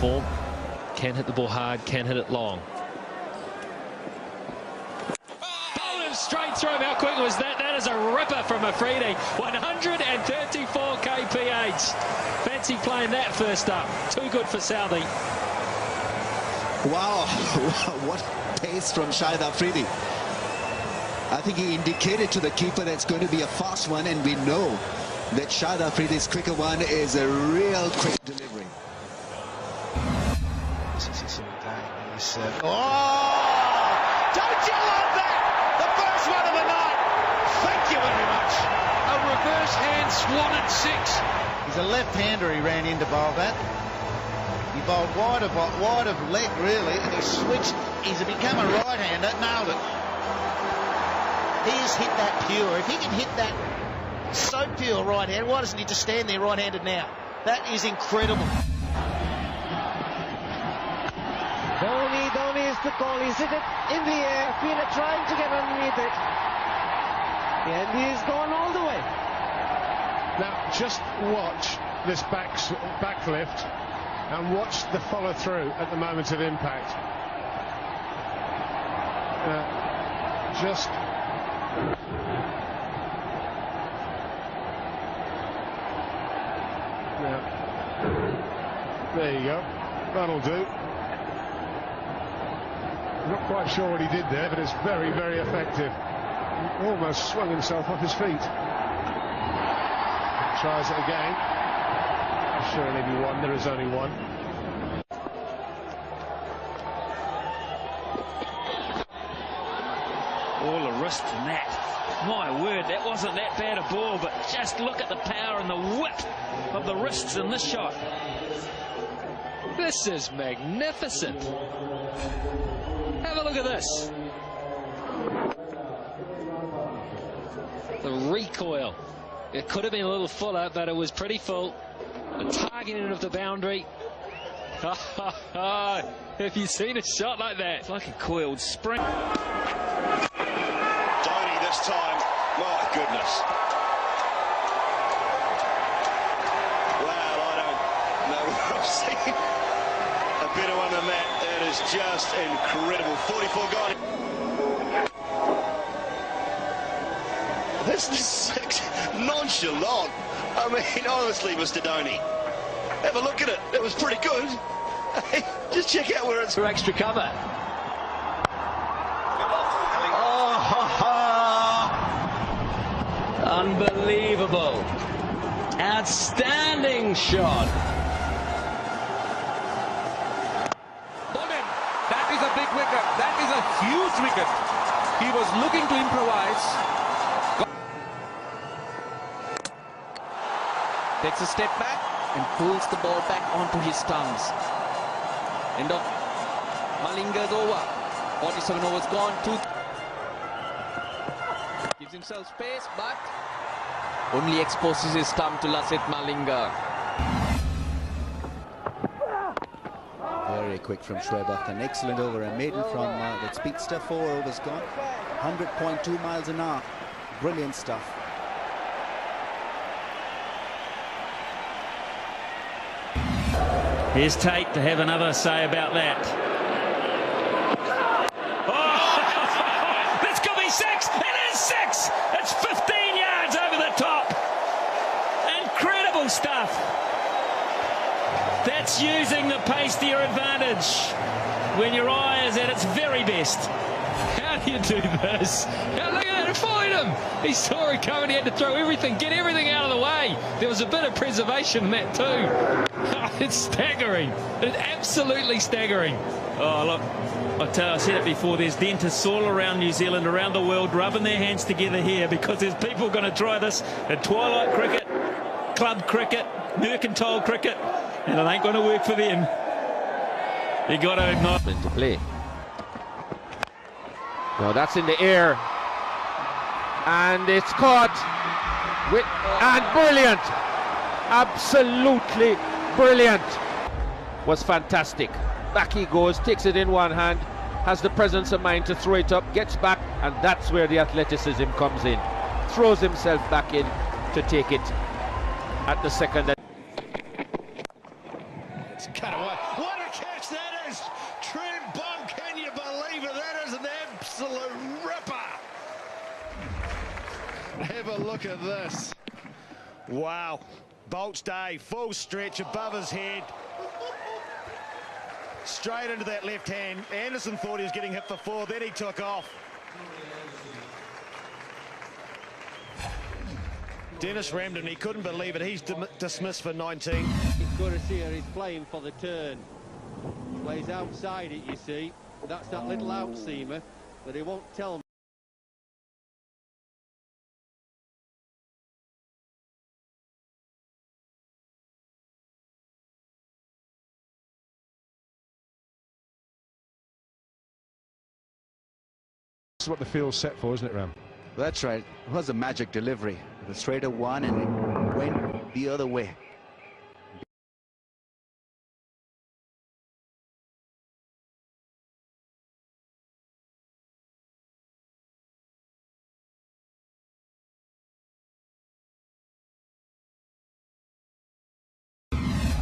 Form, can hit the ball hard, can hit it long. Bowled straight through him. How quick was that? That is a ripper from Afridi. 134 kph. Fancy playing that first up. Too good for Southee. Wow, what pace from Shahid Afridi. I think he indicated to the keeper that's going to be a fast one, and we know that Shahid Afridi's quicker one is a real quick delivery. Oh, don't you love that? The first one of the night. Thank you very much. A reverse hand swan at 6. He's a left-hander, he ran into bowl that. He bowled wide of leg, really, and he switched. He's become a right-hander, nailed it. He has hit that pure. If he can hit that so pure right-hand, why doesn't he just stand there right-handed now? That is incredible. Dhoni is the call. He's hit it in the air. Fielding trying to get underneath it. And he's gone all the way. Now, just watch this backlift and watch the follow-through at the moment of impact. There you go. That'll do. I'm not quite sure what he did there, but it's very, very effective. He almost swung himself off his feet. Tries it again. Surely be one. There is only one. All the wrist and that. My word, that wasn't that bad a ball, but just look at the power and the whip of the wrists in this shot. This is magnificent. Have a look at this. The recoil. It could have been a little fuller, but it was pretty full. The targeting of the boundary. Have you seen a shot like that? It's like a coiled spring. Dhoni this time. My goodness. Well, I don't know where I've seen a better one than that. That is just incredible. 44 gone. This is nonchalant. I mean, honestly, Mr. Dhoni, have a look at it. It was pretty good. Just check out where it's for extra cover. Unbelievable. Outstanding shot. That is a big wicket. That is a huge wicket. He was looking to improvise. Takes a step back and pulls the ball back onto his stumps. End of Malinga's over. 47 overs gone. Gives himself space, but only exposes his stump to Lasith Malinga. Very quick from Shoaib Akhtar. An excellent over. A maiden from that speedster. 4 overs gone. 100.2 miles an hour. Brilliant stuff. Here's Tate to have another say about that. Oh, this could be 6. It is 6. It's 15 yards over the top. Incredible stuff. That's using the pace to your advantage when your eye is at its very best. How do you do this? Now look at that, avoid him. He saw it coming, he had to throw everything, get everything out of the way. There was a bit of preservation in that too. It's staggering. It's absolutely staggering. Oh, look, I said it before, there's dentists all around New Zealand, around the world, rubbing their hands together here because there's people going to try this at twilight cricket, club cricket, mercantile cricket, and it ain't going to work for them. You got to ignite. To play. Now that's in the air. And it's caught. And brilliant. Absolutely brilliant. Was fantastic. Back he goes, takes it in one hand, has the presence of mind to throw it up, gets back, and that's where the athleticism comes in. throws himself back in to take it at the second. It's cut away. What a catch that is! Trent Bum, can you believe it? That is an absolute ripper. Have a look at this. Wow. Bolt's day, full stretch above his head. Straight into that left hand. Anderson thought he was getting hit for 4, then he took off. Dennis Ramden, he couldn't believe it. He's dismissed for 19. He's going to see her. He's playing for the turn. Plays outside it, you see. That's that little out-seamer, but he won't tell me. This is what the field's set for, isn't it, Ram? That's right. It was a magic delivery. The straighter one and it went the other way.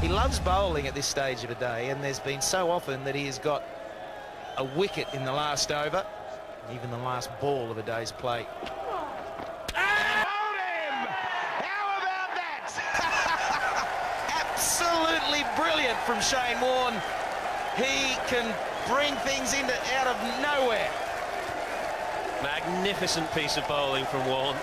He loves bowling at this stage of the day, and there's been so often that he has got a wicket in the last over, even the last ball of a day's play. Absolutely brilliant from Shane Warne. He can bring things out of nowhere. Magnificent piece of bowling from Warne.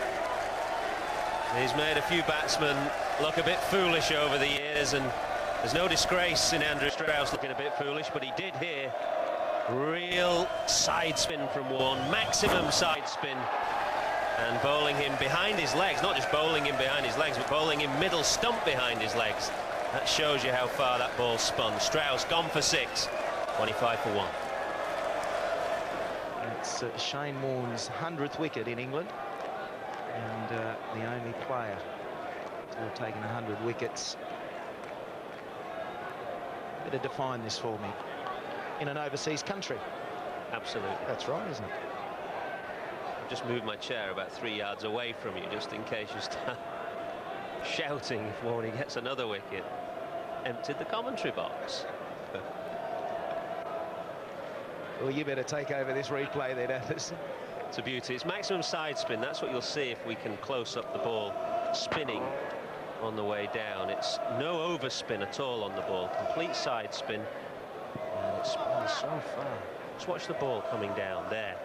He's made a few batsmen look a bit foolish over the years, and there's no disgrace in Andrew Strauss looking a bit foolish, but he did here. Real side spin from Warne, maximum side spin, and bowling him behind his legs. Not just bowling him behind his legs, but bowling him middle stump behind his legs. That shows you how far that ball spun. Strauss gone for 6, 25 for 1. It's Shane Warne's 100th wicket in England, and the only player to have taken 100 wickets. Better define this for me. In an overseas country. Absolutely. That's right, isn't it? I've just moved my chair about 3 yards away from you, just in case you start shouting if Warne gets another wicket. Emptied the commentary box. Well, you better take over this replay then, Anderson. It's a beauty. It's maximum side spin. That's what you'll see if we can close up the ball spinning on the way down. It's no overspin at all on the ball. Complete side spin. And it's spun so far. Just watch the ball coming down there.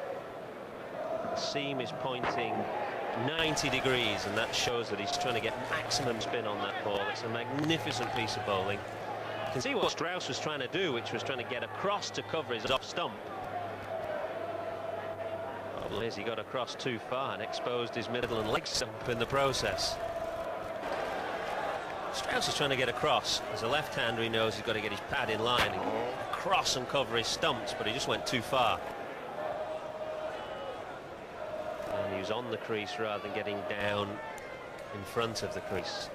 The seam is pointing 90 degrees, and that shows that he's trying to get maximum spin on that ball. It's a magnificent piece of bowling. You can see what Strauss was trying to do, which was trying to get across to cover his off stump. Problem is, he got across too far and exposed his middle and leg stump in the process. Strauss is trying to get across. As a left-hander, he knows he's got to get his pad in line and across and cover his stumps, but he just went too far. And he was on the crease rather than getting down in front of the crease.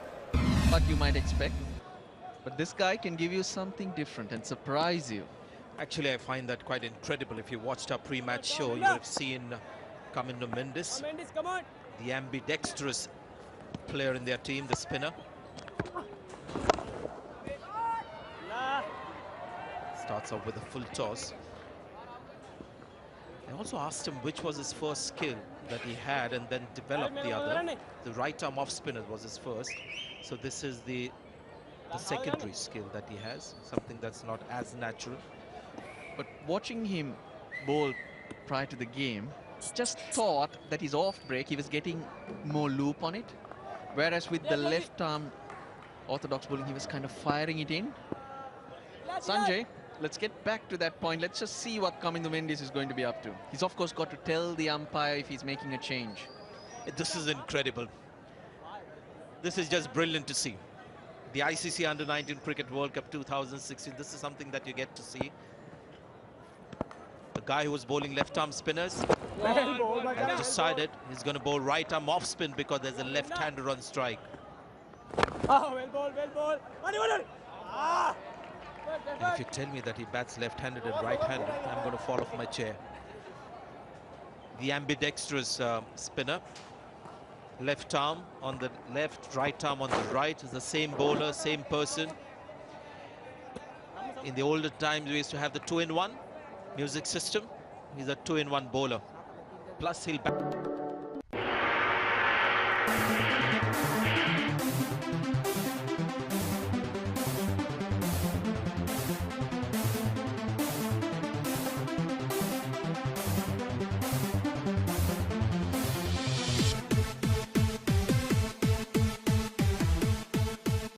What you might expect, but this guy can give you something different and surprise you. Actually, I find that quite incredible. If you watched our pre-match show, you would have seen Cummins Mendes, the ambidextrous player in their team, the spinner. Starts off with a full toss. I also asked him which was his first skill that he had, and then developed the other. The right arm off spinner was his first. So this is the secondary skill that he has, something that's not as natural. But watching him bowl prior to the game, just thought that his off break, he was getting more loop on it. Whereas with the left arm orthodox bowling, he was kind of firing it in. Sanjay, let's get back to that point. Let's just see what Cummins Mendes is going to be up to. He's of course got to tell the umpire if he's making a change. This is incredible. This is just brilliant to see. The ICC Under-19 Cricket World Cup 2016, this is something that you get to see. The guy who was bowling left-arm spinners has decided he's going to bowl right-arm off-spin because there's a left-hander on strike. Well ball. And if you tell me that he bats left-handed and right-handed, I'm going to fall off my chair. The ambidextrous spinner. left arm on the left, right arm on the right. Is the same bowler, same person. In the older times, we used to have the 2-in-1 music system. He's a 2-in-1 bowler. Plus, he'll back.